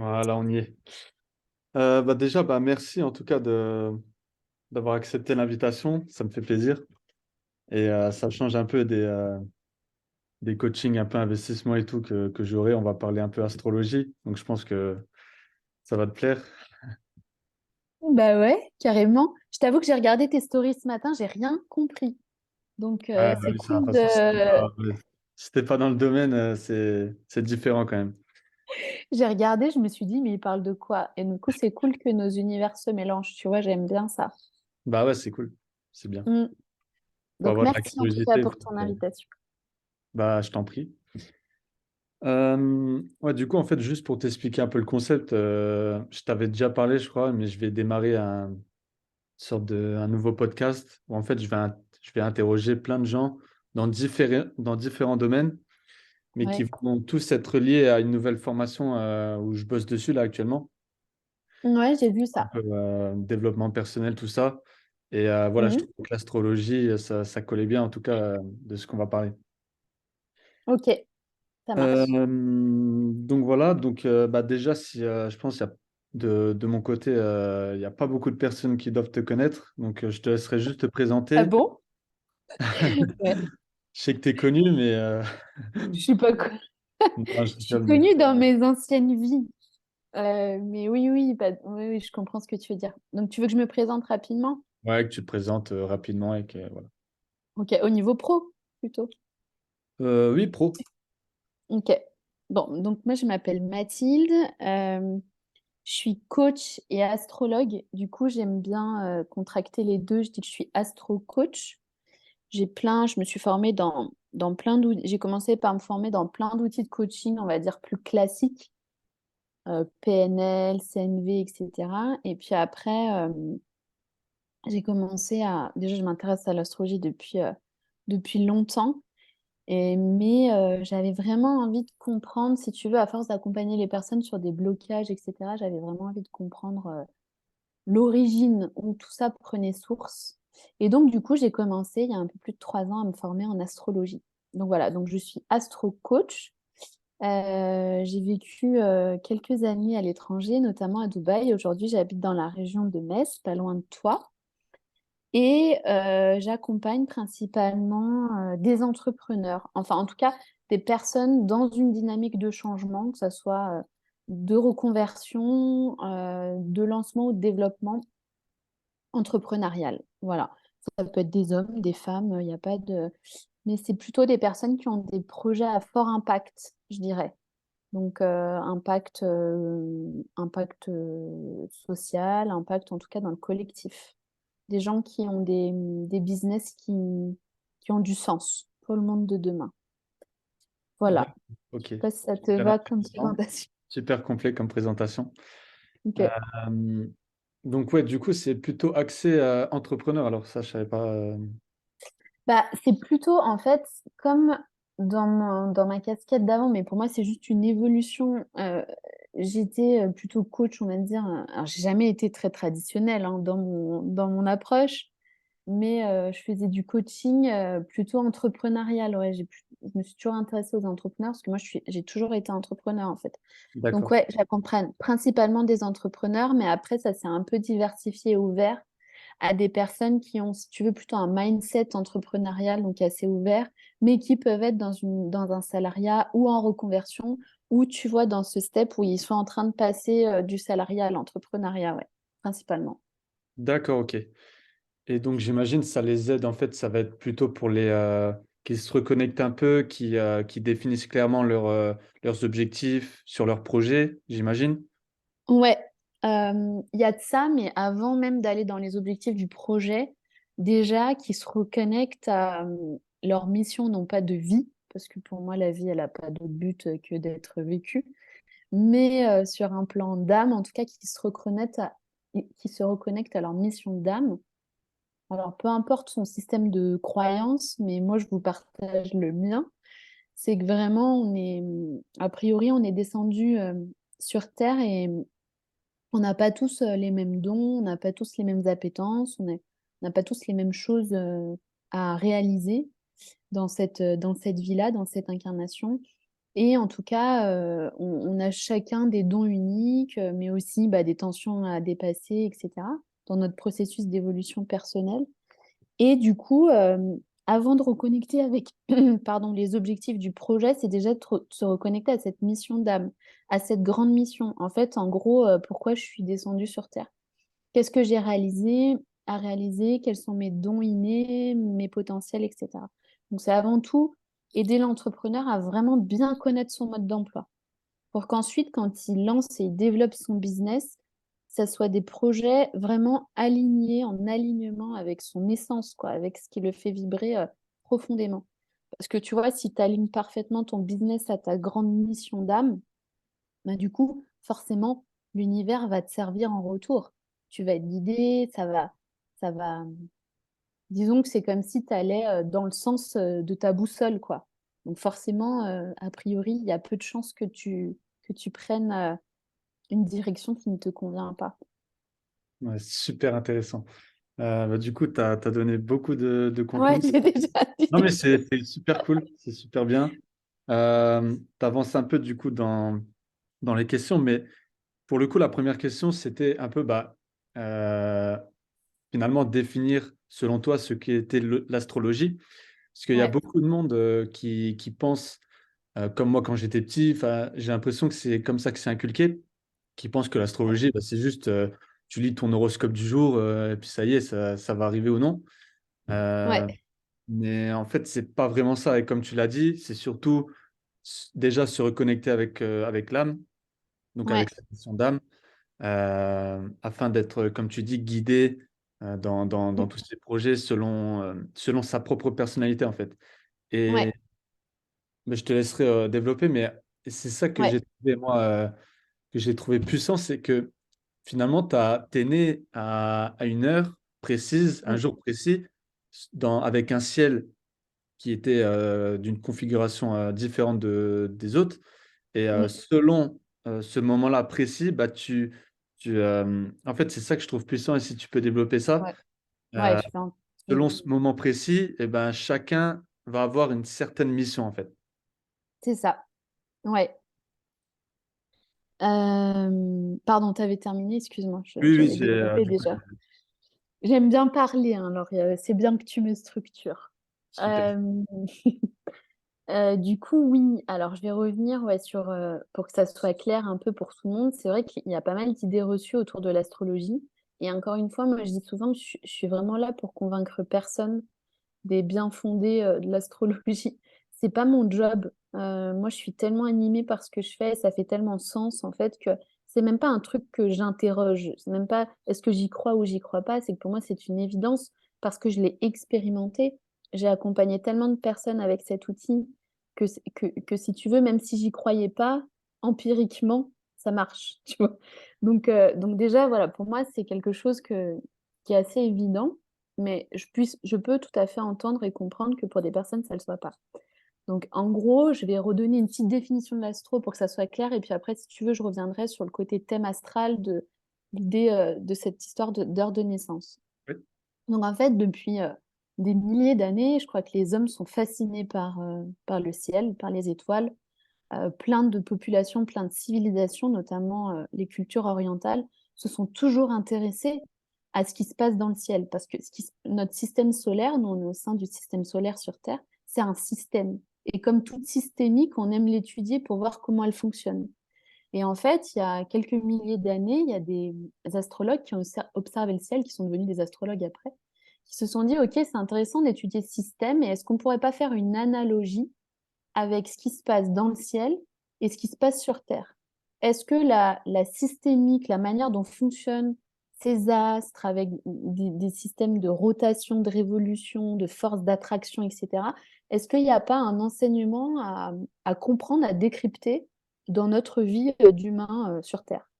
Voilà, on y est. Déjà, merci en tout cas d'avoir accepté l'invitation. Ça me fait plaisir. Et ça change un peu des coachings un peu investissement et tout que j'aurai. On va parler un peu astrologie. Donc, je pense que ça va te plaire. Bah ouais, carrément. Je t'avoue que j'ai regardé tes stories ce matin, j'ai rien compris. Donc c'est Oui, ça, de toute cool façon, de... si t'es pas dans le domaine, c'est différent quand même. J'ai regardé, je me suis dit, mais il parle de quoi? Et du coup, c'est cool que nos univers se mélangent, tu vois, j'aime bien ça. Bah ouais, c'est cool. C'est bien. Mm. Faut Donc avoir de la merci en tout cas curiosité. pour ton invitation. Bah, je t'en prie. Ouais, du coup, en fait, juste pour t'expliquer un peu le concept, je t'avais déjà parlé, je crois, mais je vais démarrer un nouveau podcast où en fait je vais interroger plein de gens dans différents domaines, mais qui Ouais, vont tous être liés à une nouvelle formation où je bosse dessus là actuellement, ouais, j'ai vu un ça. peu développement personnel, tout ça. Et voilà, je Mhm. trouve que l'astrologie, ça collait bien en tout cas de ce qu'on va parler. Ok, ça Euh, marche. donc voilà, déjà, si je pense qu'il y a de mon côté, il n'y a pas beaucoup de personnes qui doivent te connaître, donc je te laisserai juste te Ah présenter. bon? Ouais. Je sais que tu es connu, mais Je suis pas co- non, je Je suis rigole, mais connue dans mes anciennes vies. Mais oui, oui, oui, oui, je comprends ce que tu veux dire. Donc tu veux que je me présente rapidement? ouais, que tu te présentes rapidement et que voilà. Ok, au niveau pro, plutôt. Oui, pro. Ok. Bon, donc moi je m'appelle Mathilde, je suis coach et astrologue. Du coup, j'aime bien contracter les deux. Je dis que je suis astro-coach. Je me suis formée dans plein d'outils. J'ai commencé par me former dans plein d'outils de coaching, on va dire plus classiques, PNL, CNV, etc. Et puis après, j'ai commencé à. Déjà, je m'intéresse à l'astrologie depuis longtemps. Mais j'avais vraiment envie de comprendre, si tu veux, à force d'accompagner les personnes sur des blocages, etc., j'avais vraiment envie de comprendre l'origine où tout ça prenait source. Et donc, du coup, j'ai commencé il y a un peu plus de 3 ans à me former en astrologie. Donc voilà, donc je suis astro-coach. J'ai vécu quelques années à l'étranger, notamment à Dubaï. Aujourd'hui, j'habite dans la région de Metz, pas loin de toi. Et j'accompagne principalement des entrepreneurs, enfin en tout cas des personnes dans une dynamique de changement, que ce soit de reconversion, de lancement ou de développement entrepreneurial. Voilà. Ça peut être des hommes, des femmes, il n'y a pas de... Mais c'est plutôt des personnes qui ont des projets à fort impact, je dirais. Donc impact social, impact en tout cas dans le collectif, des gens qui ont des business qui ont du sens pour le monde de demain. D'accord. Voilà. Ok. Je sais pas si ça te Super va comme intéressant. présentation. Super complet comme présentation. Ok. Euh, donc ouais, du coup, c'est plutôt axé entrepreneur. Alors ça, je savais pas. Bah, c'est plutôt en fait comme dans ma casquette d'avant, mais pour moi c'est juste une évolution. J'étais plutôt coach, on va dire. Alors, j'ai jamais été très traditionnelle hein, dans mon approche. Mais je faisais du coaching plutôt entrepreneurial. Ouais, je me suis toujours intéressée aux entrepreneurs parce que moi, j'ai toujours été entrepreneur en fait. Donc D'accord. ouais, j'accompagne principalement des entrepreneurs, mais après, ça s'est un peu diversifié et ouvert à des personnes qui ont, si tu veux, plutôt un mindset entrepreneurial, donc assez ouvert, mais qui peuvent être dans un salariat ou en reconversion, ou tu vois, dans ce step où ils sont en train de passer du salariat à l'entrepreneuriat, ouais, principalement. D'accord, ok. Et donc j'imagine ça les aide, en fait, ça va être plutôt pour les qui se reconnectent un peu, qui définissent clairement leurs objectifs sur leur projet, j'imagine. Ouais, il y a de ça, mais avant même d'aller dans les objectifs du projet, déjà qui se reconnectent à leur mission, non pas de vie, parce que pour moi, la vie, elle n'a pas d'autre but que d'être vécue, mais sur un plan d'âme, en tout cas, qui se reconnectent à leur mission d'âme. Alors, peu importe son système de croyance, mais moi, je vous partage le mien, c'est que vraiment, a priori, on est descendu sur Terre et on n'a pas tous les mêmes dons, on n'a pas tous les mêmes appétences, on n'a pas tous les mêmes choses à réaliser dans cette vie-là, dans cette incarnation. Et en tout cas, on a chacun des dons uniques, mais aussi des tensions à dépasser, etc., dans notre processus d'évolution personnelle. Et du coup, avant de reconnecter avec pardon, les objectifs du projet, c'est déjà de se reconnecter à cette mission d'âme, à cette grande mission. En fait, en gros, pourquoi je suis descendue sur Terre? Qu'est-ce que j'ai réalisé, à réaliser? Quels sont mes dons innés, mes potentiels, etc. Donc, c'est avant tout aider l'entrepreneur à vraiment bien connaître son mode d'emploi pour qu'ensuite, quand il lance et il développe son business, ça soit des projets vraiment alignés, en alignement avec son essence, quoi, avec ce qui le fait vibrer profondément. Parce que tu vois, si tu alignes parfaitement ton business à ta grande mission d'âme, du coup, forcément, l'univers va te servir en retour. Tu vas être guidé, ça va. Disons que c'est comme si tu allais dans le sens de ta boussole, quoi. Donc forcément, a priori, il y a peu de chances que tu prennes une direction qui ne te convient pas. Ouais, super intéressant. Du coup, tu as donné beaucoup de Ouais, contenu. j'ai déjà Non, mais dit. c'est super cool, c'est super bien. Tu avances un peu du coup dans les questions, mais pour le coup, la première question, c'était un peu euh, finalement définir selon toi ce qu'était l'astrologie. Parce qu'il y a Ouais, beaucoup de monde qui pense, comme moi quand j'étais petit, j'ai l'impression que c'est comme ça que c'est inculqué, qui pense que l'astrologie, c'est juste tu lis ton horoscope du jour et puis ça y est, ça va arriver ou non. Euh, ouais, mais en fait, c'est pas vraiment ça. Et comme tu l'as dit, c'est surtout déjà se reconnecter avec l'âme, donc ouais, avec sa mission d'âme, afin d'être, comme tu dis, guidé dans tous ces projets selon sa propre personnalité, en fait. Et ouais, mais je te laisserai développer, mais c'est ça que ouais, j'ai trouvé, moi, que j'ai trouvé puissant, c'est que finalement, t'es né à une heure précise, un mm, jour précis, avec un ciel qui était d'une configuration différente des autres. Et mm, selon ce moment-là précis, en fait, c'est ça que je trouve puissant. Et si tu peux développer ça, ouais, ouais, euh, je- selon ce moment précis, et ben, chacun va avoir une certaine mission, en fait. c'est ça. Ouais. Pardon, tu avais terminé, excuse-moi, Oui, oui, j'allais développer du coup, déjà. J'aime bien parler, hein, alors c'est bien que tu me structures. super. Euh, du coup, oui, alors je vais revenir ouais, pour que ça soit clair un peu pour tout le monde. C'est vrai qu'il y a pas mal d'idées reçues autour de l'astrologie. Et encore une fois, moi je dis souvent que je suis vraiment là pour convaincre personne des biens fondés de l'astrologie. C'est pas mon job. Moi, je suis tellement animée par ce que je fais, ça fait tellement sens en fait que c'est même pas un truc que j'interroge. C'est même pas est-ce que j'y crois ou j'y crois pas. C'est que pour moi, c'est une évidence parce que je l'ai expérimenté. J'ai accompagné tellement de personnes avec cet outil que si tu veux, même si j'y croyais pas, empiriquement, ça marche, tu vois. Donc déjà, voilà, pour moi, c'est quelque chose qui est assez évident mais je peux tout à fait entendre et comprendre que pour des personnes, ça ne le soit pas. Donc, en gros, je vais redonner une petite définition de l'astro pour que ça soit clair. Et puis après, si tu veux, je reviendrai sur le côté thème astral de l'idée de cette histoire d'heure de naissance. Oui. Donc, en fait, depuis des milliers d'années, je crois que les hommes sont fascinés par le ciel, par les étoiles. Plein de populations, plein de civilisations, notamment les cultures orientales, se sont toujours intéressées à ce qui se passe dans le ciel. Parce que notre système solaire, nous on est au sein du système solaire sur Terre, c'est un système. Et comme toute systémique, on aime l'étudier pour voir comment elle fonctionne. Et en fait, il y a quelques milliers d'années, il y a des astrologues qui ont observé le ciel, qui sont devenus des astrologues après, qui se sont dit, OK, c'est intéressant d'étudier ce système, et est-ce qu'on ne pourrait pas faire une analogie avec ce qui se passe dans le ciel et ce qui se passe sur Terre. Est-ce que la systémique, la manière dont fonctionnent ces astres avec des systèmes de rotation, de révolution, de force d'attraction, etc., est-ce qu'il n'y a pas un enseignement à comprendre, à décrypter dans notre vie d'humain sur Terre?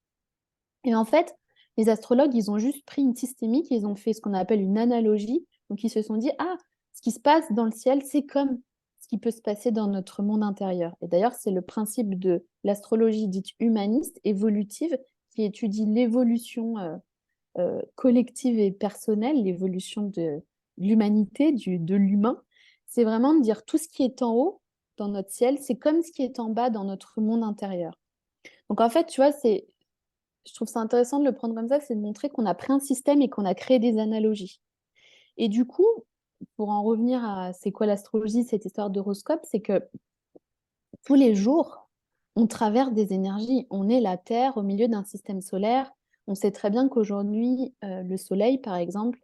Et en fait, les astrologues, ils ont juste pris une systémique, ils ont fait ce qu'on appelle une analogie. Donc, ils se sont dit, ah, ce qui se passe dans le ciel, c'est comme ce qui peut se passer dans notre monde intérieur. Et d'ailleurs, c'est le principe de l'astrologie dite humaniste, évolutive, qui étudie l'évolution collective et personnelle, l'évolution de l'humanité, de l'humain. C'est vraiment de dire tout ce qui est en haut, dans notre ciel, c'est comme ce qui est en bas dans notre monde intérieur. Donc en fait, tu vois, je trouve ça intéressant de le prendre comme ça, c'est de montrer qu'on a pris un système et qu'on a créé des analogies. Et du coup, pour en revenir à c'est quoi l'astrologie, cette histoire d'horoscope, c'est que tous les jours, on traverse des énergies. On est la Terre au milieu d'un système solaire. On sait très bien qu'aujourd'hui, le Soleil, par exemple,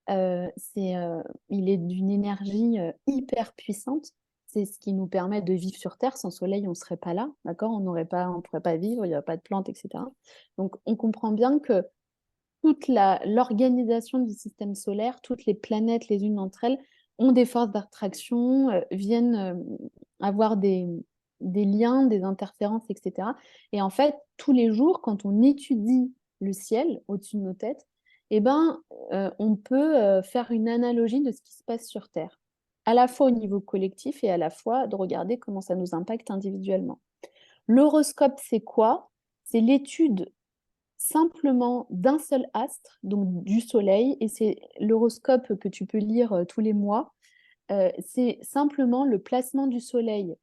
il est d'une énergie hyper puissante. C'est ce qui nous permet de vivre sur Terre. Sans Soleil, on ne serait pas là, d'accord? On pourrait pas vivre, il n'y aurait pas de plantes, etc. Donc, on comprend bien que l'organisation du système solaire, toutes les planètes, les unes entre elles, ont des forces d'attraction, viennent avoir des liens, des interférences, etc. Et en fait, tous les jours, quand on étudie le ciel au-dessus de nos têtes, eh ben, on peut faire une analogie de ce qui se passe sur Terre, à la fois au niveau collectif et à la fois de regarder comment ça nous impacte individuellement. L'horoscope, c'est quoi? C'est l'étude simplement d'un seul astre, donc du Soleil, et c'est l'horoscope que tu peux lire tous les mois. C'est simplement le placement du Soleil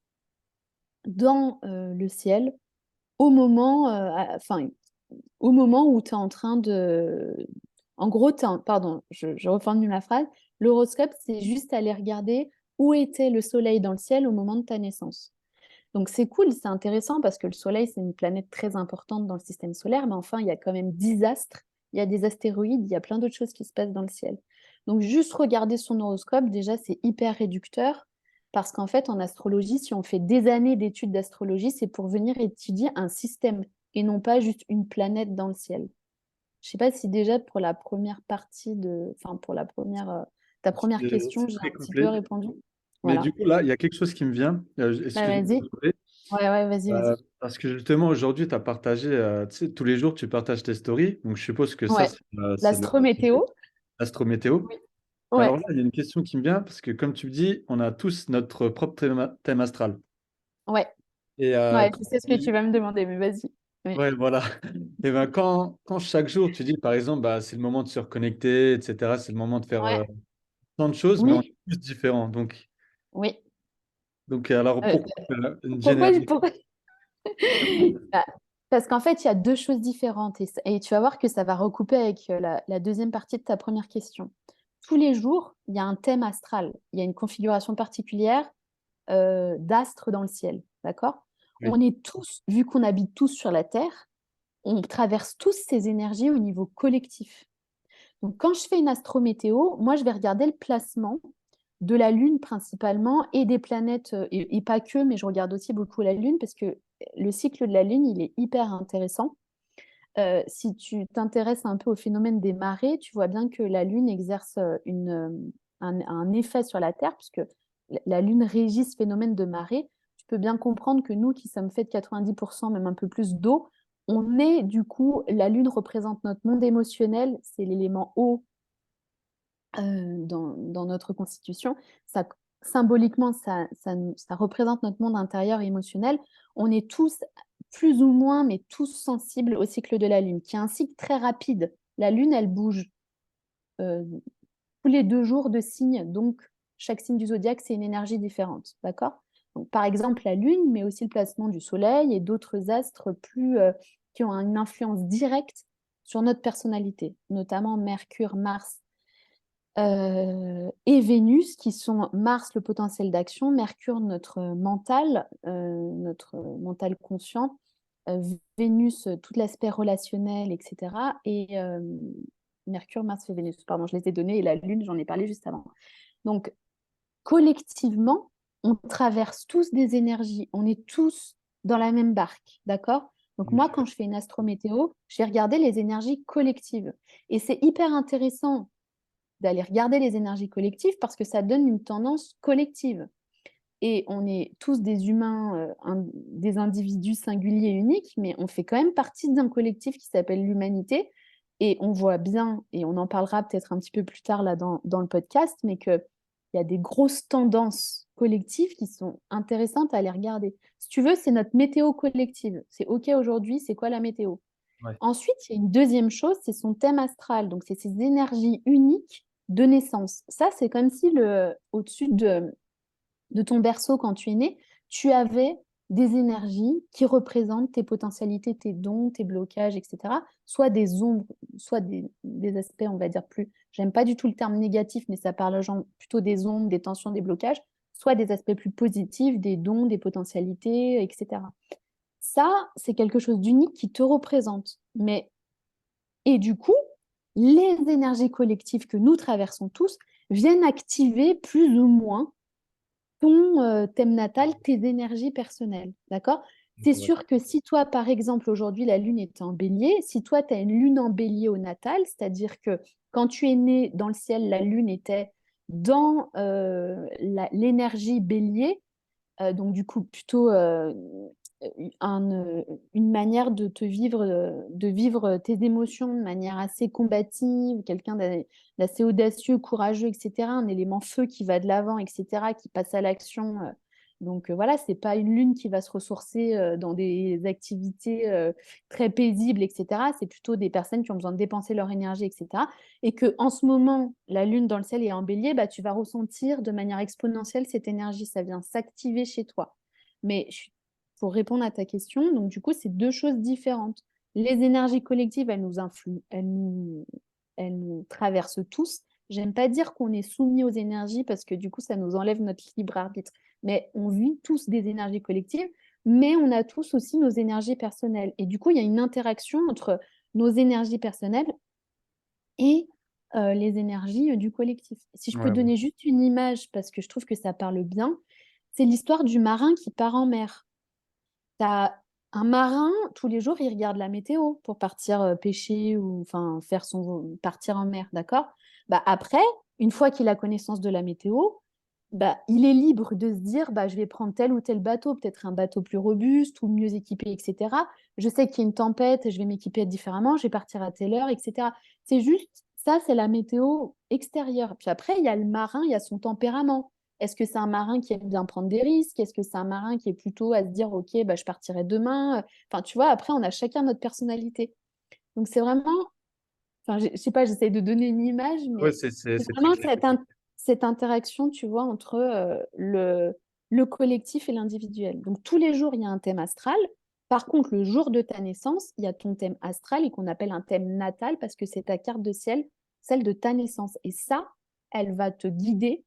dans le ciel au moment, enfin, au moment où tu es en train de... En gros, pardon, je reformule ma phrase. L'horoscope, c'est juste aller regarder où était le Soleil dans le ciel au moment de ta naissance. Donc c'est cool, c'est intéressant parce que le Soleil, c'est une planète très importante dans le système solaire, mais enfin, il y a quand même 10 astres, il y a des astéroïdes, il y a plein d'autres choses qui se passent dans le ciel. Donc juste regarder son horoscope, déjà, c'est hyper réducteur parce qu'en fait, en astrologie, si on fait des années d'études d'astrologie, c'est pour venir étudier un système et non pas juste une planète dans le ciel. Je sais pas si déjà pour la première partie de... Enfin, pour ta première question, C'est j'ai très un petit peu complet. répondu. Mais Voilà. du coup, là, il y a quelque chose qui me vient. Bah, Excuse-moi de vas-y. te couper. Ouais, ouais, vas-y, vas-y. Parce que justement, aujourd'hui, tu as partagé, tu sais, tous les jours, tu partages tes stories. Donc, je suppose que ça, Ouais. c'est L'astrométéo. l'astrométéo. Oui. Alors Ouais. là, il y a une question qui me vient, parce que comme tu me dis, on a tous notre propre thème astral. Ouais. Et Ouais, je sais ce que tu vas me demander, mais vas-y. Oui. ouais, voilà. Et ben quand chaque jour, tu dis, par exemple, bah, c'est le moment de se reconnecter, etc., c'est le moment de faire Ouais. tant de choses, mais on Oui. est tous différents. Oui. Alors, Euh, pourquoi une pourquoi, généralité? pourquoi... Bah, parce qu'en fait, il y a deux choses différentes et tu vas voir que ça va recouper avec la deuxième partie de ta première question. Tous les jours, il y a un thème astral. Il y a une configuration particulière d'astres dans le ciel. D'accord? Oui. On est tous, vu qu'on habite tous sur la Terre, on traverse tous ces énergies au niveau collectif. Donc, quand je fais une astrométéo, moi, je vais regarder le placement de la Lune principalement et des planètes, et pas que, mais je regarde aussi beaucoup la Lune parce que le cycle de la Lune, il est hyper intéressant. Si tu t'intéresses un peu au phénomène des marées, tu vois bien que la Lune exerce un effet sur la Terre, puisque la Lune régit ce phénomène de marée. Tu peux bien comprendre que nous, qui sommes faits de 90%, même un peu plus d'eau, on est du coup, la Lune représente notre monde émotionnel, c'est l'élément eau dans notre constitution. Ça, symboliquement, ça représente notre monde intérieur et émotionnel. On est tous, plus ou moins, mais tous sensibles au cycle de la Lune, qui est un cycle très rapide. La Lune, elle bouge euh, tous les 2 jours de signe, donc chaque signe du zodiaque, c'est une énergie différente, d'accord? Donc, par exemple, la Lune, mais aussi le placement du Soleil et d'autres astres qui ont une influence directe sur notre personnalité, notamment Mercure, Mars et Vénus, qui sont Mars, le potentiel d'action, Mercure, notre mental conscient, Vénus, tout l'aspect relationnel, etc. Et Mercure, Mars et Vénus, pardon, je les ai donnés, et la Lune, j'en ai parlé juste avant. Donc, collectivement, on traverse tous des énergies, on est tous dans la même barque, d'accord? Donc moi, quand je fais une astrométéo, je vais regarder les énergies collectives. Et c'est hyper intéressant d'aller regarder les énergies collectives parce que ça donne une tendance collective. Et on est tous des humains, des individus singuliers et uniques, mais on fait quand même partie d'un collectif qui s'appelle l'humanité. Et on voit bien, et on en parlera peut-être un petit peu plus tard là dans le podcast, mais qu'il y a des grosses tendances collectives qui sont intéressantes à aller regarder. Si tu veux, c'est notre météo collective. C'est OK aujourd'hui, c'est quoi la météo? Ouais. Ensuite, il y a une deuxième chose, c'est son thème astral. Donc, c'est ces énergies uniques de naissance. Ça, c'est comme si au-dessus de ton berceau, quand tu es né, tu avais des énergies qui représentent tes potentialités, tes dons, tes blocages, etc. Soit des ombres, soit des aspects, on va dire plus, j'aime pas du tout le terme négatif, mais ça parle genre plutôt des ombres, des tensions, des blocages, soit des aspects plus positifs, des dons, des potentialités, etc. Ça, c'est quelque chose d'unique qui te représente. Et du coup, les énergies collectives que nous traversons tous viennent activer plus ou moins ton thème natal, tes énergies personnelles. D'accord? C'est Ouais. sûr que si toi, par exemple, aujourd'hui, la lune est en bélier, si toi, tu as une lune en bélier au natal, c'est-à-dire que quand tu es né dans le ciel, la lune était dans l'énergie bélier, donc du coup, plutôt une manière de vivre tes émotions de manière assez combative, quelqu'un d'assez audacieux, courageux, etc. Un élément feu qui va de l'avant, etc., qui passe à l'action. Donc voilà, c'est pas une lune qui va se ressourcer dans des activités très paisibles, etc. C'est plutôt des personnes qui ont besoin de dépenser leur énergie, etc. Et que en ce moment, la lune dans le ciel est en bélier, bah, tu vas ressentir de manière exponentielle cette énergie. Ça vient s'activer chez toi. Mais pour répondre à ta question, donc du coup, c'est deux choses différentes. Les énergies collectives, elles nous influent, elles nous traversent tous. J'aime pas dire qu'on est soumis aux énergies parce que du coup, ça nous enlève notre libre arbitre. Mais on vit tous des énergies collectives, mais on a tous aussi nos énergies personnelles. Et du coup, il y a une interaction entre nos énergies personnelles et les énergies du collectif. Si je peux Ouais, ouais. donner juste une image, parce que je trouve que ça parle bien, c'est l'histoire du marin qui part en mer. T'as un marin, tous les jours, il regarde la météo pour partir pêcher ou enfin partir en mer, d'accord? Bah après, une fois qu'il a connaissance de la météo, bah il est libre de se dire bah je vais prendre tel ou tel bateau, peut-être un bateau plus robuste ou mieux équipé, etc. Je sais qu'il y a une tempête, je vais m'équiper différemment, je vais partir à telle heure, etc. C'est juste ça, c'est la météo extérieure. Puis après, il y a le marin, il y a son tempérament. Est-ce que c'est un marin qui aime bien prendre des risques? Est-ce que c'est un marin qui est plutôt à se dire, OK, bah, je partirai demain? Enfin, tu vois, après, on a chacun notre personnalité. Donc, c'est vraiment, enfin, je sais pas, j'essaie de donner une image, Ouais, mais c'est c'est très vraiment clair. cette interaction, tu vois, entre le collectif et l'individuel. Donc, tous les jours, il y a un thème astral. Par contre, le jour de ta naissance, il y a ton thème astral et qu'on appelle un thème natal parce que c'est ta carte de ciel, celle de ta naissance. Et ça, elle va te guider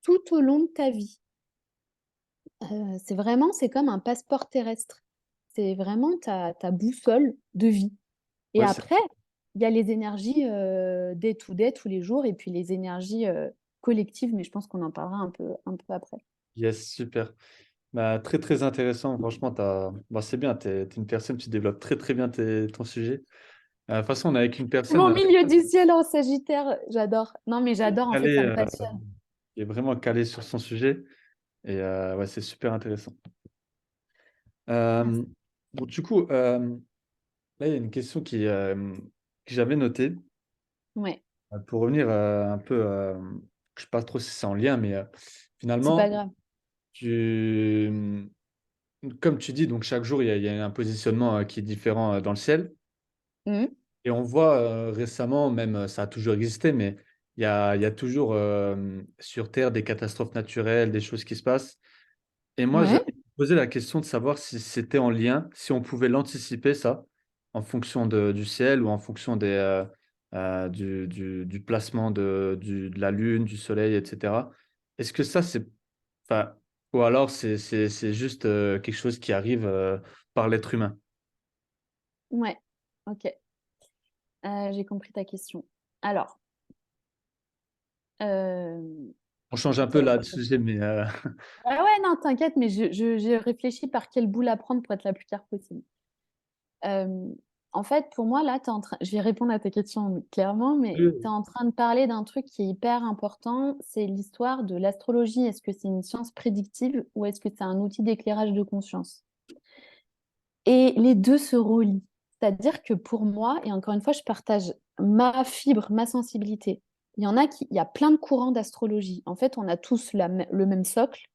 tout au long de ta vie. C'est comme un passeport terrestre. C'est vraiment ta boussole de vie. Et Ouais, après, il y a les énergies day to day, tous les jours, et puis les énergies collectives, mais je pense qu'on en parlera un peu après. yes, super. Bah, très, très intéressant. Franchement, bah, c'est bien. Tu es une personne, tu développes très, très bien ton sujet. De toute façon, on est avec une personne Mon milieu du ciel en Sagittaire, j'adore. Non, mais j'adore, en fait, calée, ça me passionne. qui est vraiment calée sur son sujet. Et ouais, c'est super intéressant. Merci. Euh, bon, du coup, là, il y a une question que j'avais notée. Ouais, Pour revenir un peu, je ne sais pas trop si c'est en lien, mais c'est pas finalement, grave. tu, comme tu dis, donc chaque jour, il y a un positionnement qui est différent dans le ciel. Mhm. Et on voit récemment, même ça a toujours existé, mais il y a toujours sur Terre des catastrophes naturelles, des choses qui se passent. Et moi, Ouais, j'avais posé la question de savoir si c'était en lien, si on pouvait l'anticiper, ça, en fonction du ciel ou en fonction du placement de la Lune, du Soleil, etc. Est-ce que ça, enfin, ou alors c'est juste quelque chose qui arrive par l'être humain? ouais, ok. J'ai compris ta question. Alors, euh, On change un peu quelle là est de ta sujet, question? mais Ah ouais, non, t'inquiète, mais j'ai réfléchi par quelle boule à prendre pour être la plus claire possible. Euh, En fait, pour moi, là, je vais répondre à ta question clairement, mais tu es en train de parler d'un truc qui est hyper important, c'est l'histoire de l'astrologie. Est-ce que c'est une science prédictive ou est-ce que c'est un outil d'éclairage de conscience? Et les deux se relient. C'est-à-dire que pour moi, et encore une fois, je partage ma fibre, ma sensibilité. Il y a plein de courants d'astrologie. En fait, on a tous le même socle.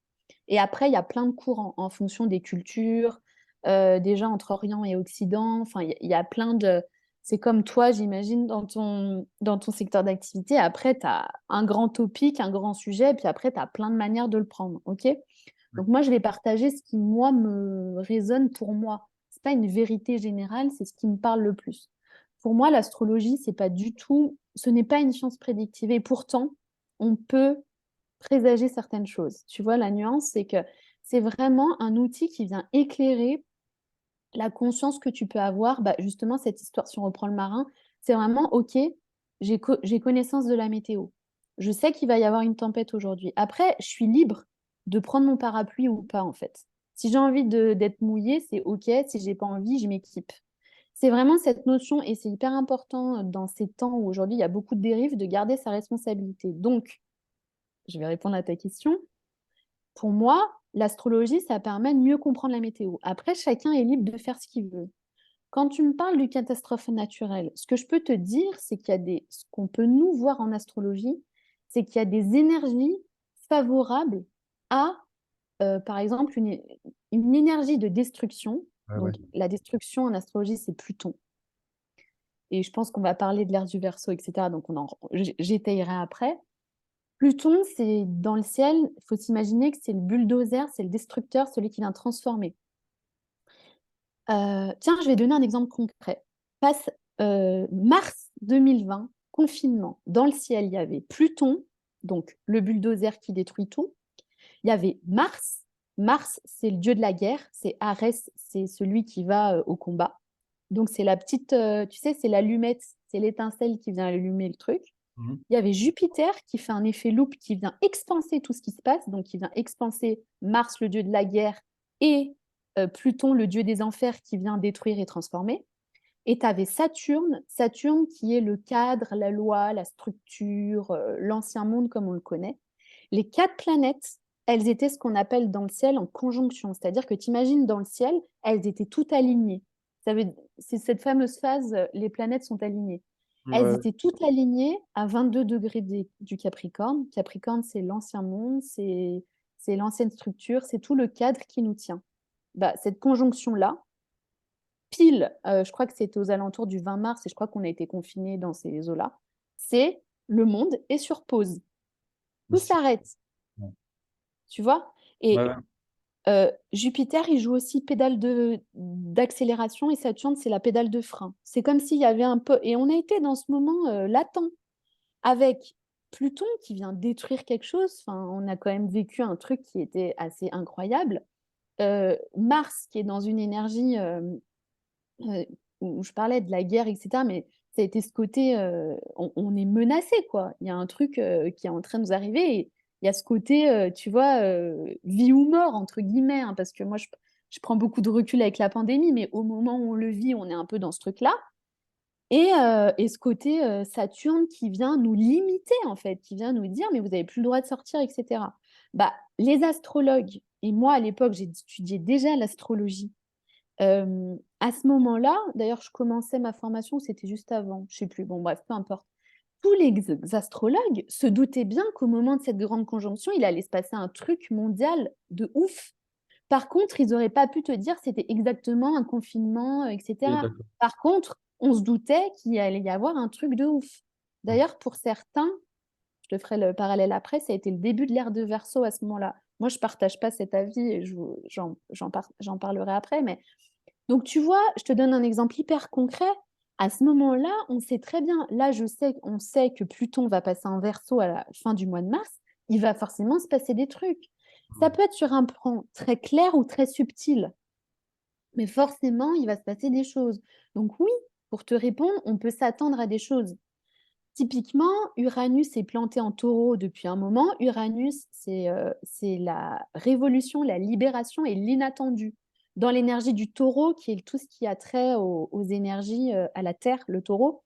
Et après, il y a plein de courants en fonction des cultures, déjà entre Orient et Occident. Enfin, il y a plein de... C'est comme toi, j'imagine, dans ton secteur d'activité. Après, tu as un grand topic, un grand sujet, et puis après, tu as plein de manières de le prendre. OK? Donc moi, je vais partager ce qui, moi, me résonne pour moi. C'est pas une vérité générale, c'est ce qui me parle le plus. Pour moi, l'astrologie, c'est pas du tout, ce n'est pas une science prédictive. Et pourtant, on peut présager certaines choses. Tu vois, la nuance, c'est que c'est vraiment un outil qui vient éclairer la conscience que tu peux avoir. Bah, justement, cette histoire, si on reprend le marin, c'est vraiment, OK, j'ai connaissance de la météo. Je sais qu'il va y avoir une tempête aujourd'hui. Après, je suis libre de prendre mon parapluie ou pas, en fait. Si j'ai envie d'être mouillée, c'est OK. Si j'ai pas envie, je m'équipe. C'est vraiment cette notion, et c'est hyper important dans ces temps où aujourd'hui il y a beaucoup de dérives, de garder sa responsabilité. Donc, je vais répondre à ta question. Pour moi, l'astrologie, ça permet de mieux comprendre la météo. Après, chacun est libre de faire ce qu'il veut. Quand tu me parles de catastrophe naturelle, ce que je peux te dire, c'est qu'il y a ce qu'on peut nous voir en astrologie, c'est qu'il y a des énergies favorables à, par exemple, une énergie de destruction. Ouais, ouais. Donc, la destruction en astrologie, c'est Pluton. Et je pense qu'on va parler de l'ère du Verseau, etc. Donc, j'étayerai après. Pluton, c'est dans le ciel, il faut s'imaginer que c'est le bulldozer, c'est le destructeur, celui qui vient transformer. Tiens, je vais donner un exemple concret. Passe mars 2020, confinement. Dans le ciel, il y avait Pluton, donc le bulldozer qui détruit tout. Il y avait Mars. Mars, c'est le dieu de la guerre. C'est Arès, c'est celui qui va au combat. Donc, c'est la petite, tu sais, c'est l'allumette, c'est l'étincelle qui vient allumer le truc. Mhm. Il y avait Jupiter qui fait un effet loupe, qui vient expanser tout ce qui se passe, donc qui vient expanser Mars, le dieu de la guerre, et Pluton, le dieu des enfers, qui vient détruire et transformer. Et tu avais Saturne, Saturne qui est le cadre, la loi, la structure, l'ancien monde comme on le connaît. Les 4 planètes, elles étaient ce qu'on appelle dans le ciel en conjonction, c'est-à-dire que tu imagines dans le ciel, elles étaient toutes alignées. C'est cette fameuse phase, les planètes sont alignées. Elles Ouais, étaient toutes alignées à 22 degrés du Capricorne. Capricorne, c'est l'ancien monde, c'est l'ancienne structure, c'est tout le cadre qui nous tient. Bah, cette conjonction-là, pile, je crois que c'était aux alentours du 20 mars, et je crois qu'on a été confinés dans ces eaux-là, c'est le monde est sur pause. Tout c'est- s'arrête, ouais. tu vois? Ouais, Et ouais. Jupiter, il joue aussi pédale d'accélération, et Saturne, c'est la pédale de frein. C'est comme s'il y avait un peu... Et on a été dans ce moment latent, avec Pluton qui vient détruire quelque chose. Enfin, on a quand même vécu un truc qui était assez incroyable. Mars qui est dans une énergie euh, où je parlais de la guerre, etc. Mais ça a été ce côté, on est menacé, quoi. Il y a un truc qui est en train de nous arriver. Et il y a ce côté, tu vois, vie ou mort, entre guillemets, hein, parce que moi, je prends beaucoup de recul avec la pandémie, mais au moment où on le vit, on est un peu dans ce truc-là. Et ce côté Saturne qui vient nous limiter, en fait, qui vient nous dire, mais vous n'avez plus le droit de sortir, etc. Bah, les astrologues, et moi, à l'époque, j'ai étudié déjà l'astrologie. À ce moment-là, d'ailleurs, je commençais ma formation, c'était juste avant, je sais plus, bon, bref, peu importe. Tous les astrologues se doutaient bien qu'au moment de cette grande conjonction, il allait se passer un truc mondial de ouf. Par contre, ils n'auraient pas pu te dire c'était exactement un confinement, Oui, etc. d'accord. Par contre, on se doutait qu'il allait y avoir un truc de ouf. D'ailleurs, pour certains, je te ferai le parallèle après, ça a été le début de l'ère de Verseau à ce moment-là. Moi, je ne partage pas cet avis, et j'en parlerai après. Mais donc, tu vois, je te donne un exemple hyper concret. À ce moment-là, on sait très bien, là, on sait que Pluton va passer en Verseau à la fin du mois de mars. Il va forcément se passer des trucs. Ça peut être sur un plan très clair ou très subtil, mais forcément, il va se passer des choses. Donc oui, pour te répondre, on peut s'attendre à des choses. Typiquement, Uranus est planté en taureau depuis un moment. Uranus, c'est la révolution, la libération et l'inattendu. Dans l'énergie du taureau, qui est tout ce qui a trait aux énergies, à la terre, le taureau,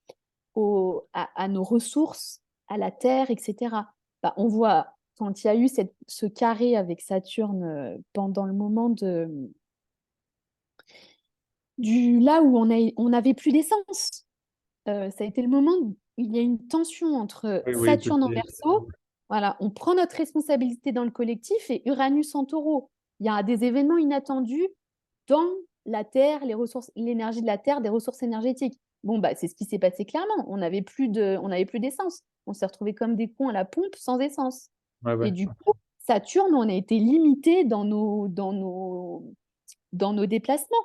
à nos ressources, à la terre, etc. Bah, on voit quand il y a eu ce carré avec Saturne pendant le moment là où on n'avait plus d'essence. Ça a été le moment où il y a une tension entre Oui, oui, Saturne en Verseau, voilà, on prend notre responsabilité dans le collectif, et Uranus en Taureau. Il y a des événements inattendus dans la Terre, les ressources, l'énergie de la Terre, des ressources énergétiques. Bon, bah, c'est ce qui s'est passé clairement. On n'avait plus d'essence. On s'est retrouvés comme des cons à la pompe sans essence. ouais, Et ouais. du coup, Saturne, on a été limité dans nos déplacements.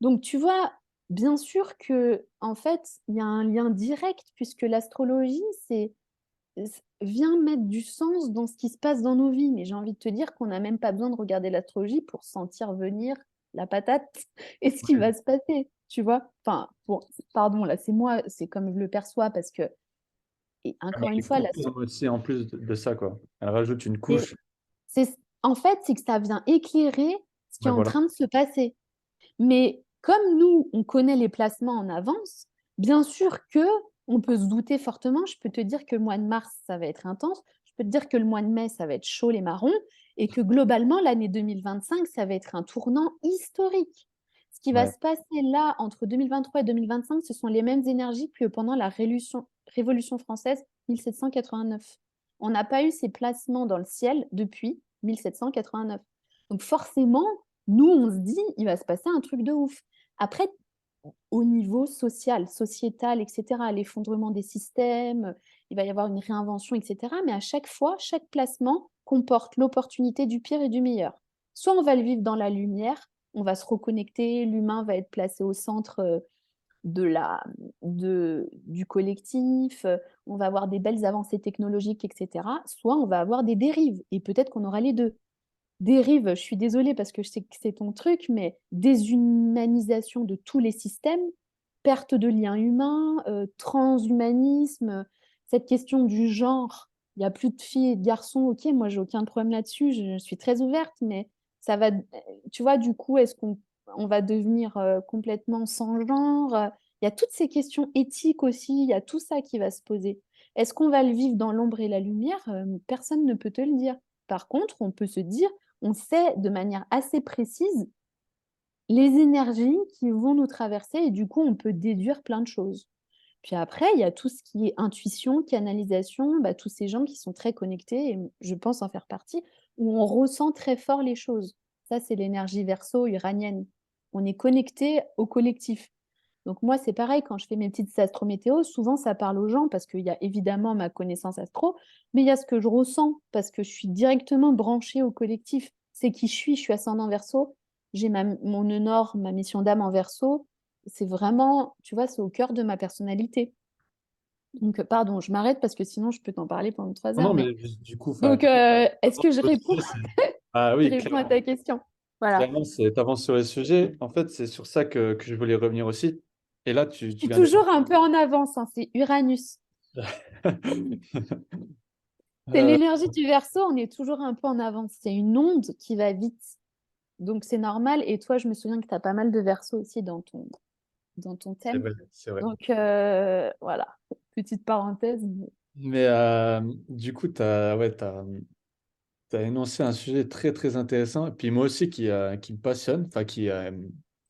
Donc, tu vois, bien sûr que, en fait, il y a un lien direct puisque l'astrologie, vient mettre du sens dans ce qui se passe dans nos vies. Mais j'ai envie de te dire qu'on n'a même pas besoin de regarder l'astrologie pour sentir venir la patate et ce qui Ouais. va se passer, tu vois. Enfin, bon, pardon, là, c'est moi, c'est comme je le perçois parce que, et Ah, mais encore une elle fois, confirme aussi en plus de ça, quoi. Elle rajoute une c'est, couche. en fait, c'est que ça vient éclairer ce qui est Ouais, en voilà. train de se passer. Mais comme nous, on connaît les placements en avance, bien sûr que on peut se douter fortement. Je peux te dire que le mois de mars, ça va être intense. Je peux te dire que le mois de mai, ça va être chaud les marrons. Et que globalement, l'année 2025, ça va être un tournant historique. Ce qui va Ouais. se passer là, entre 2023 et 2025, ce sont les mêmes énergies que pendant la Révolution française 1789. On n'a pas eu ces placements dans le ciel depuis 1789. Donc forcément, nous, on se dit, il va se passer un truc de ouf. Après, au niveau social, sociétal, etc., l'effondrement des systèmes, il va y avoir une réinvention, etc. Mais à chaque fois, chaque placement comporte l'opportunité du pire et du meilleur. Soit on va le vivre dans la lumière, on va se reconnecter, l'humain va être placé au centre de du collectif, on va avoir des belles avancées technologiques, etc. Soit on va avoir des dérives, et peut-être qu'on aura les deux. Dérive, je suis désolée parce que je sais que c'est ton truc, mais déshumanisation de tous les systèmes, perte de liens humains, transhumanisme, cette question du genre, il n'y a plus de filles et de garçons, ok, moi j'ai aucun problème là-dessus, je suis très ouverte, mais ça va, tu vois, du coup, est-ce qu'on on va devenir complètement sans genre? Il y a toutes ces questions éthiques aussi, il y a tout ça qui va se poser. Est-ce qu'on va le vivre dans l'ombre et la lumière? Personne ne peut te le dire. Par contre, on peut se dire, on sait de manière assez précise les énergies qui vont nous traverser et du coup, on peut déduire plein de choses. Puis après, il y a tout ce qui est intuition, canalisation, bah, tous ces gens qui sont très connectés, et je pense en faire partie, où on ressent très fort les choses. Ça, c'est l'énergie verso-uranienne. On est connecté au collectif. Donc moi, c'est pareil, quand je fais mes petites astrométéos, souvent ça parle aux gens parce qu'il y a évidemment ma connaissance astro, mais il y a ce que je ressens parce que je suis directement branchée au collectif. C'est qui je suis ascendant verso, j'ai mon nœud nord, ma mission d'âme en verso. C'est vraiment, tu vois, c'est au cœur de ma personnalité. Donc, pardon, je m'arrête parce que sinon je peux t'en parler pendant trois Non, heures. non, Mais mais du coup, enfin, donc, est-ce que je réponds, ah je oui, réponds à ta clairement. question? Voilà. Clairement, c'est avances sur les sujets. En fait, c'est sur ça que je voulais revenir aussi. Et là, tu Je suis viens de... toujours un peu en avance, hein, c'est Uranus. C'est Euh, l'énergie du Verseau, on est toujours un peu en avance. C'est une onde qui va vite. Donc c'est normal. Et toi, je me souviens que tu as pas mal de Verseau aussi dans ton c'est thème. vrai, c'est vrai. Donc voilà, petite parenthèse. Mais du coup, tu as, ouais, t'as énoncé un sujet très, très intéressant. Et puis moi aussi, qui me passionne, enfin,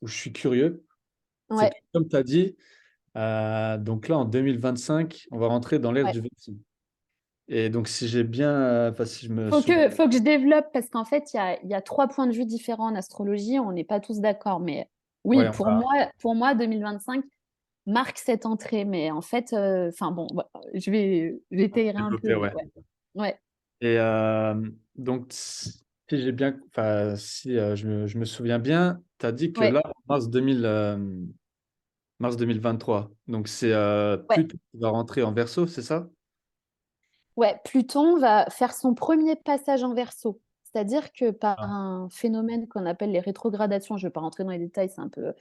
où je suis curieux. C'est que, Ouais, comme tu as dit, donc là, en 2025, on va rentrer dans l'ère ouais. du Verseau. Et donc, si j'ai bien, enfin, si je me souviens, Faut que je développe parce qu'en fait, il y a trois points de vue différents en astrologie. On n'est pas tous d'accord. Mais oui, ouais, on va pour moi, 2025 marque cette entrée. Mais en fait, enfin bon, bah, je vais étayer un développer, peu. Mais ouais. ouais, ouais, Et donc, si j'ai bien, enfin, si je me souviens bien, tu as dit que ouais, là, mars 2023, donc c'est ouais. Pluton qui va rentrer en Verseau, c'est ça? Ouais, Pluton va faire son premier passage en Verseau. C'est-à-dire que par Ah, un phénomène qu'on appelle les rétrogradations, je ne vais pas rentrer dans les détails, c'est un peu.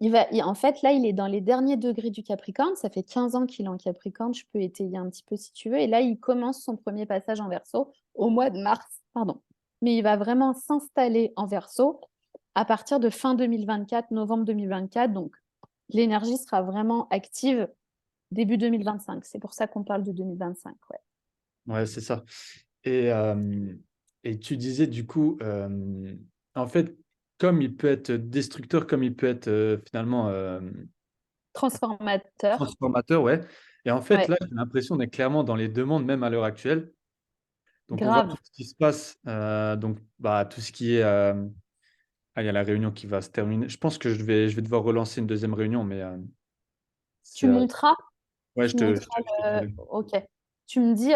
En fait, là, il est dans les derniers degrés du Capricorne. Ça fait 15 ans qu'il est en Capricorne. Je peux étayer un petit peu si tu veux. Et là, il commence son premier passage en Verseau au mois de mars. Pardon. Mais il va vraiment s'installer en Verseau à partir de fin 2024, novembre 2024. Donc, l'énergie sera vraiment active début 2025. C'est pour ça qu'on parle de 2025. Ouais. ouais, c'est ça. Et, et tu disais du coup, en fait, comme il peut être destructeur, comme il peut être finalement Transformateur. transformateur, ouais. Et en fait, Ouais, là, j'ai l'impression d'être clairement dans les deux mondes, même à l'heure actuelle. Donc, on voit tout grave. ce qui se passe, donc bah, tout ce qui est ah, il y a la réunion qui va se terminer. Je pense que je vais devoir relancer une deuxième réunion, mais c'est, Tu monteras, ouais, tu monteras je te dirai. Ok. Tu me dis,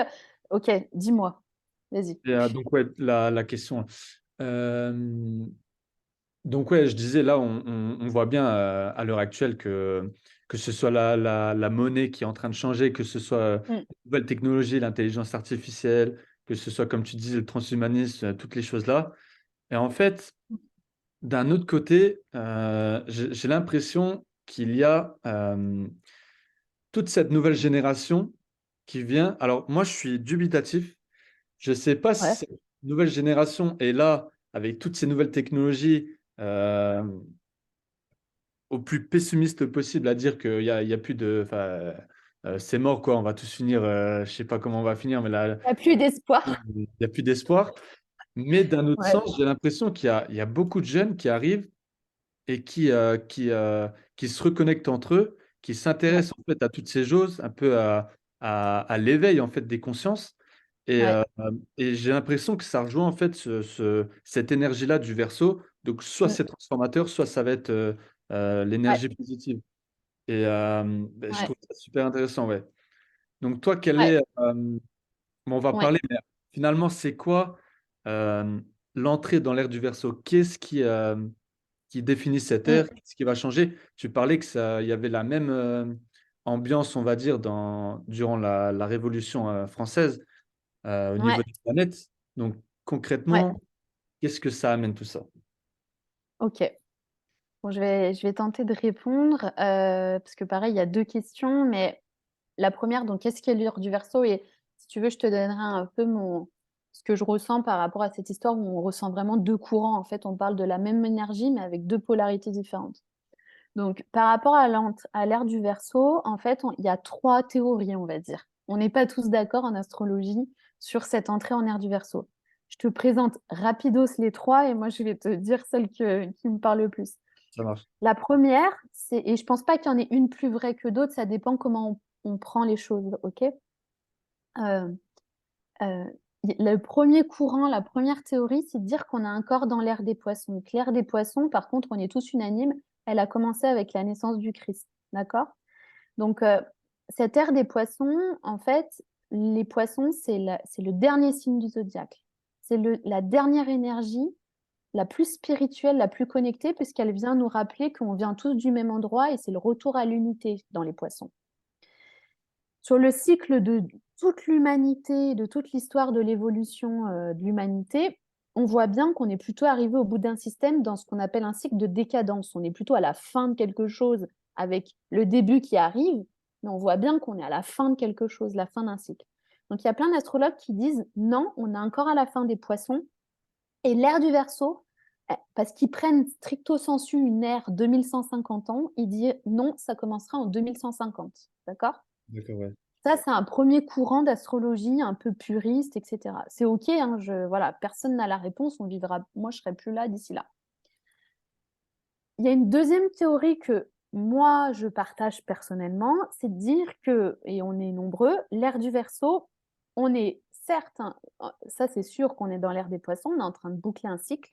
ok, dis-moi. Vas-y. Et, donc, ouais, la question. Euh, donc, ouais, je disais, là, on voit bien à l'heure actuelle que ce soit la monnaie qui est en train de changer, que ce soit Mm. les nouvelles technologies, l'intelligence artificielle, que ce soit, comme tu disais, le transhumanisme, toutes les choses-là. Et en fait, d'un autre côté, j'ai l'impression qu'il y a toute cette nouvelle génération qui vient. Alors, moi, je suis dubitatif. Je ne sais pas si Ouais. cette nouvelle génération est là avec toutes ces nouvelles technologies au plus pessimiste possible à dire qu'il y a plus de. Enfin, c'est mort, quoi. On va tous finir. Je ne sais pas comment on va finir, mais là, Il n'y a plus d'espoir. il n'y a plus d'espoir. Mais d'un autre Ouais. sens, j'ai l'impression il y a beaucoup de jeunes qui arrivent et qui se reconnectent entre eux, qui Ouais. s'intéressent en fait à toutes ces choses, un peu à l'éveil en fait des consciences. Et, Ouais. et j'ai l'impression que ça rejoint en fait cette énergie-là du verso. Donc soit Mm. c'est transformateur, soit ça va être Ouais. l'énergie positive. Et ben, je Ouais. trouve ça super intéressant, ouais. Donc toi, quel Ouais. est... bon, on va Ouais. parler, mais finalement, c'est quoi euh, l'entrée dans l'ère du verso? Qu'est-ce qui définit cette ère, Mm. ce qui va changer. Tu parlais que ça, il y avait la même ambiance, on va dire, durant la Révolution française au Ouais. niveau des planètes. Donc Ouais. concrètement, qu'est-ce que ça amène tout ça? Ok. Bon, je vais tenter de répondre parce que pareil, il y a deux questions, mais la première, donc qu'est-ce qu'est l'heure du Verseau? Et si tu veux, je te donnerai un peu ce que je ressens par rapport à cette histoire où on ressent vraiment deux courants. En fait, on parle de la même énergie, mais avec deux polarités différentes. Donc, par rapport à l'ère du Verseau, en fait, il y a trois théories, on va dire. On n'est pas tous d'accord en astrologie sur cette entrée en ère du Verseau. Je te présente rapidos les trois et moi, je vais te dire celle qui me parle le plus. Ça marche. La première, et je pense pas qu'il y en ait une plus vraie que d'autres, ça dépend comment on prend les choses, ok? Euh, euh, le premier courant, la première théorie, c'est de dire qu'on a un corps dans l'ère des poissons. Donc, l'ère des poissons, par contre, on est tous unanimes, elle a commencé avec la naissance du Christ, d'accord? Donc, cette ère des poissons, en fait, les poissons, c'est le dernier signe du zodiaque. C'est la dernière énergie la plus spirituelle, la plus connectée, puisqu'elle vient nous rappeler qu'on vient tous du même endroit et c'est le retour à l'unité dans les poissons. Sur le cycle de toute l'humanité, de toute l'histoire de l'évolution de l'humanité, on voit bien qu'on est plutôt arrivé au bout d'un système dans ce qu'on appelle un cycle de décadence. On est plutôt à la fin de quelque chose avec le début qui arrive, mais on voit bien qu'on est à la fin de quelque chose, la fin d'un cycle. Donc il y a plein d'astrologues qui disent non, on est encore à la fin des poissons, et l'ère du Verseau, parce qu'ils prennent stricto sensu une ère 2150 ans, ils disent non, ça commencera en 2150. D'accord? D'accord, ouais. Ça, c'est un premier courant d'astrologie un peu puriste, etc. C'est OK, hein, voilà, personne n'a la réponse, on vivra, moi je serai plus là d'ici là. Il y a une deuxième théorie que moi je partage personnellement, c'est de dire que, et on est nombreux, l'ère du Verseau, on est certes, ça c'est sûr qu'on est dans l'ère des poissons, on est en train de boucler un cycle.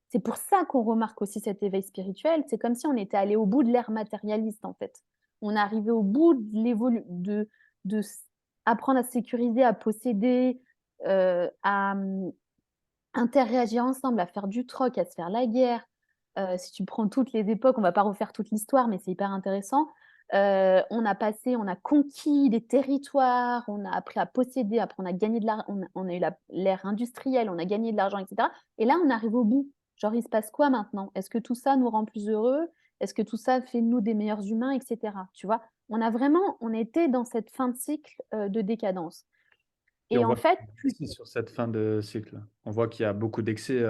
C'est pour ça qu'on remarque aussi cet éveil spirituel. C'est comme si on était allé au bout de l'ère matérialiste, en fait. On est arrivé au bout de apprendre à sécuriser, à posséder, à interagir ensemble, à faire du troc, à se faire la guerre. Si tu prends toutes les époques, on ne va pas refaire toute l'histoire, mais c'est hyper intéressant. On a conquis des territoires, on a appris à posséder, après on a gagné de l'argent, on a eu l'ère industrielle, on a gagné de l'argent, etc. Et là, on arrive au bout. Genre, il se passe quoi maintenant? Est-ce que tout ça nous rend plus heureux? Est-ce que tout ça fait de nous des meilleurs humains, etc. Tu vois, on était dans cette fin de cycle de décadence. Et Et on en voit qu'il fait, y a des excès sur cette fin de cycle. On voit qu'il y a beaucoup d'excès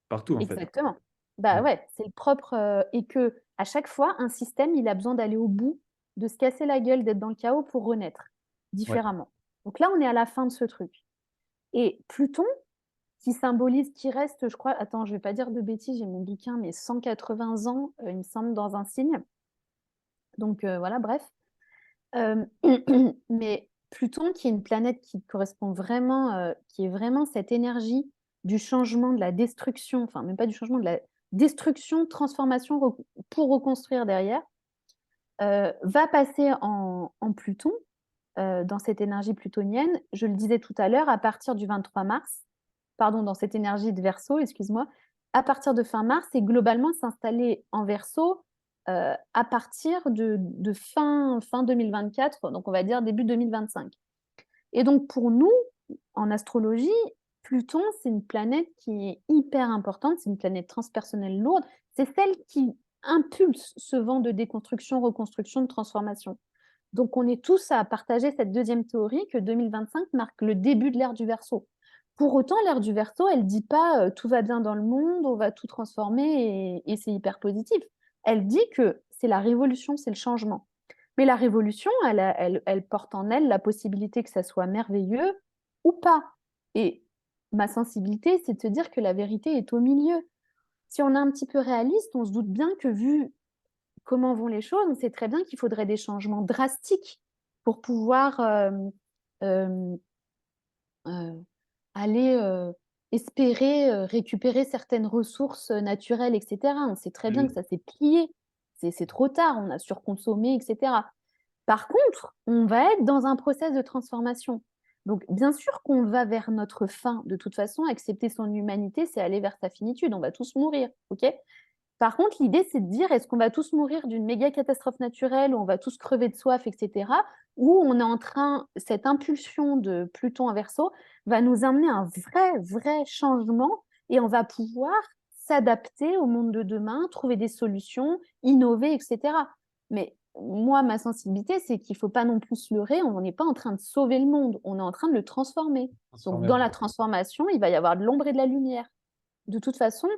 partout, en fait. exactement. Bah Mm. ouais, c'est le propre. Et que à chaque fois, un système, il a besoin d'aller au bout, de se casser la gueule, d'être dans le chaos pour renaître Ouais. différemment. Donc là, on est à la fin de ce truc. Et Pluton, qui symbolise, qui reste, je crois, attends, je vais pas dire de bêtises, j'ai mon bouquin, mais 180 ans, il me semble, dans un signe. Donc voilà, bref. Euh, mais Pluton, qui est une planète qui correspond vraiment, qui est vraiment cette énergie du changement, de la destruction, enfin même pas du changement, de la destruction, transformation pour reconstruire derrière, va passer en Pluton. dans cette énergie plutonienne. Je le disais tout à l'heure, à partir du 23 mars, pardon, dans cette énergie de Verseau, excuse-moi, à partir de fin mars et globalement s'installer en Verseau à partir de fin 2024, donc on va dire début 2025. Et donc pour nous, en astrologie, Pluton, c'est une planète qui est hyper importante, c'est une planète transpersonnelle lourde, c'est celle qui impulse ce vent de déconstruction, reconstruction, de transformation. Donc on est tous à partager cette deuxième théorie que 2025 marque le début de l'ère du Verseau. Pour autant, l'ère du Verseau, elle ne dit pas tout va bien dans le monde, on va tout transformer et c'est hyper positif. Elle dit que c'est la révolution, c'est le changement. Mais la révolution, elle porte en elle la possibilité que ça soit merveilleux ou pas. Et ma sensibilité, c'est de se dire que la vérité est au milieu. Si on est un petit peu réaliste, on se doute bien que vu comment vont les choses, on sait très bien qu'il faudrait des changements drastiques pour pouvoir euh, euh, aller espérer récupérer certaines ressources naturelles, etc. On sait très bien que Oui. ça s'est plié, c'est trop tard, on a surconsommé, etc. Par contre, on va être dans un process de transformation. Donc, bien sûr qu'on va vers notre fin. De toute façon, accepter son humanité, c'est aller vers sa finitude. On va tous mourir, ok? Par contre, l'idée, c'est de dire, est-ce qu'on va tous mourir d'une méga catastrophe naturelle, où on va tous crever de soif, etc. Ou on est en train, cette impulsion de Pluton en Verseau va nous amener un vrai changement et on va pouvoir s'adapter au monde de demain, trouver des solutions, innover, etc. Mais moi, ma sensibilité, c'est qu'il ne faut pas non plus se leurrer, on n'est pas en train de sauver le monde, on est en train de le transformer. Donc, Transformer, dans ouais. la transformation, il va y avoir de l'ombre et de la lumière. De toute façon,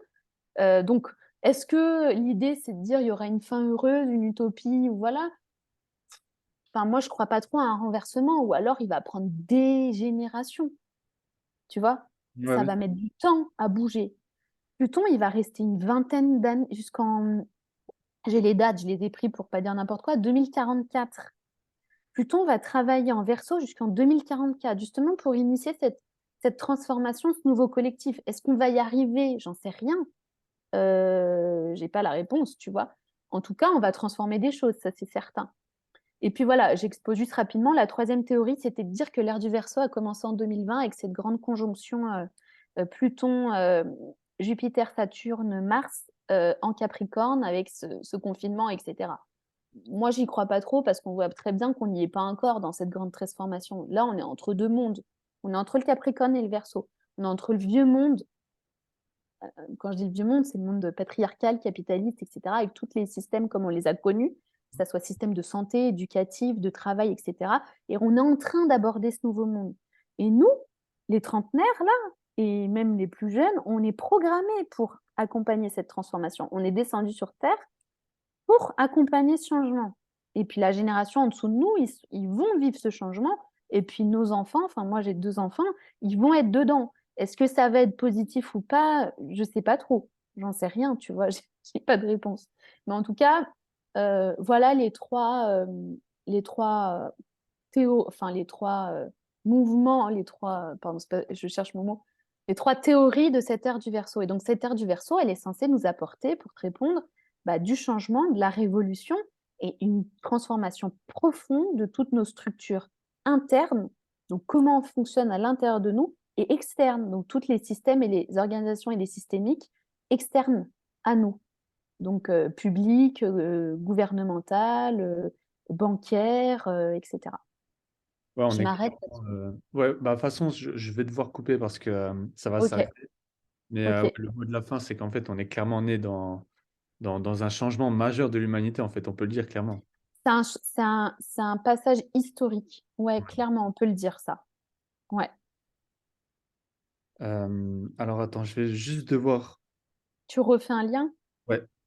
donc, est-ce que l'idée, c'est de dire il y aura une fin heureuse, une utopie, ou voilà? Enfin, moi, je crois pas trop à un renversement, ou alors il va prendre des générations, tu vois? Ouais, Ça ouais. va mettre du temps à bouger. Pluton, il va rester une vingtaine d'années, jusqu'en... J'ai les dates, je les ai pris pour pas dire n'importe quoi, 2044. Pluton va travailler en Verseau jusqu'en 2044, justement pour initier cette transformation, ce nouveau collectif. Est-ce qu'on va y arriver? J'en sais rien. J'ai pas la réponse, tu vois. En tout cas, on va transformer des choses, ça c'est certain. Et puis voilà, j'expose juste rapidement. La troisième théorie, c'était de dire que l'ère du Verseau a commencé en 2020 avec cette grande conjonction Pluton, Jupiter, Saturne, Mars en Capricorne avec ce confinement, etc. Moi, j'y crois pas trop parce qu'on voit très bien qu'on n'y est pas encore dans cette grande transformation. Là, on est entre deux mondes. On est entre le Capricorne et le Verseau. On est entre le vieux monde, quand je dis le vieux monde, c'est le monde patriarcal, capitaliste, etc., avec tous les systèmes comme on les a connus, que ce soit système de santé, éducatif, de travail, etc. Et on est en train d'aborder ce nouveau monde. Et nous, les trentenaires, là, et même les plus jeunes, on est programmés pour accompagner cette transformation. On est descendu sur Terre pour accompagner ce changement. Et puis la génération en dessous de nous, ils vont vivre ce changement. Et puis nos enfants, enfin moi j'ai deux enfants, ils vont être dedans. Est-ce que ça va être positif ou pas? Je sais pas trop. J'en sais rien, tu vois. J'ai pas de réponse. Mais en tout cas, voilà les trois enfin les trois mouvements, les trois, pardon, je cherche mon mot, les trois théories de cette ère du Verseau. Et donc cette ère du Verseau, elle est censée nous apporter, pour te répondre, bah, du changement, de la révolution et une transformation profonde de toutes nos structures internes, donc comment on fonctionne à l'intérieur de nous, et externes, donc tous les systèmes et les organisations et les systémiques externes à nous, donc publiques, gouvernementales, bancaires, etc. Ouais, on Je est m'arrête clairement, là-dessus. ouais, bah, de toute façon, je vais devoir couper parce que ça va Ok, s'arrêter. Mais ok. ouais, le mot de la fin, c'est qu'en fait, on est clairement né dans un changement majeur de l'humanité, en fait, on peut le dire clairement. C'est un passage historique. Ouais, clairement, on peut le dire ça. Ouais. Alors attends, je vais juste devoir. Tu refais un lien? Ouais.